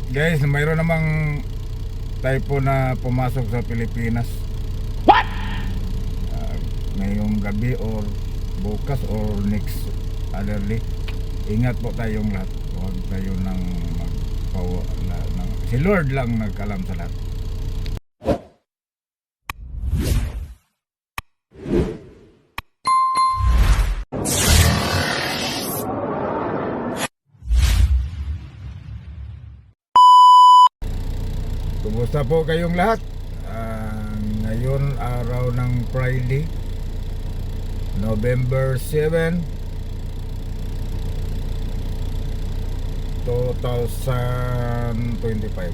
Guys, mayroon namang typhoon na pumasok sa Pilipinas. What? Ngayong gabi or bukas or next other day. Ingat po tayong lahat. Huwag tayo nang si Lord lang nagkalam sa lahat. Kumusta po kayong lahat? Ngayon araw ng Friday, November 7, 2025.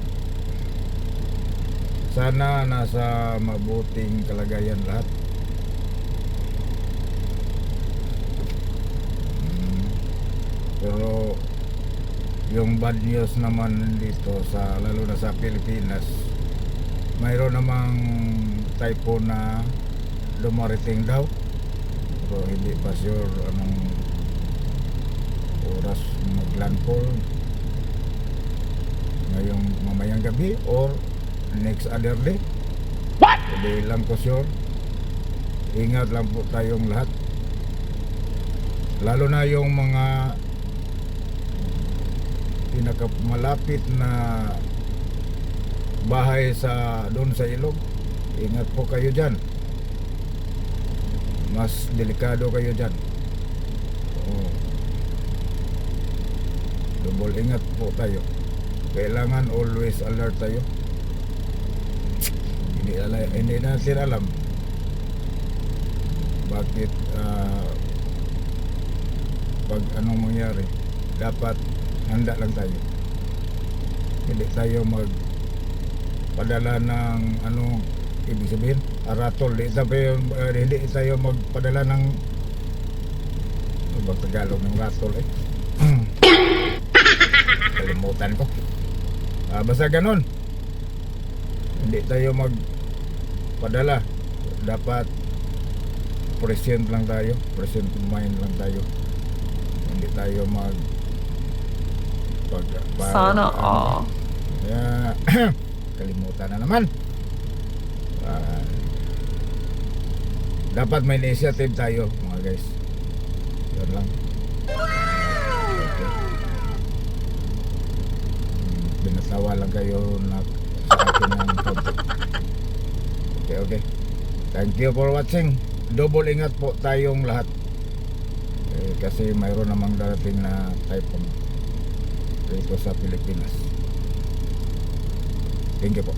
Sana nasa mabuting kalagayan lahat. Pero yung bad news naman dito sa lalo na sa Pilipinas, mayroon namang typhoon na dumarating daw, pero hindi pa sure anong oras maglandfall, ngayong mamayang gabi or next other day. What? Hindi lang ko sure. Ingat lang po tayong lahat, lalo na yung mga pinakamalapit na bahay sa doon sa ilog. Ingat po kayo dyan, mas delikado kayo dyan. Double ingat po tayo, kailangan always alert tayo. Hindi natin alam bakit pag anong mangyari, dapat handa lang tayo. Hindi tayo magpadala ng ano, ibig sabihin aratol. Hindi tayo magpadala ng ano Tagalog ng ratol kalimutan ko. Basta ganun, hindi tayo magpadala. Dapat present lang tayo, present mind lang tayo. Hindi tayo Sana all. Kalimutan na naman. Dapat may initiative tayo mga guys. Yan lang. Okay. Binatawa lang kayo na sa akin ng konti. Okay. Thank you for watching. Double ingat po tayong lahat. Kasi mayroon namang darating na typhoon dito sa Pilipinas. Thank you po.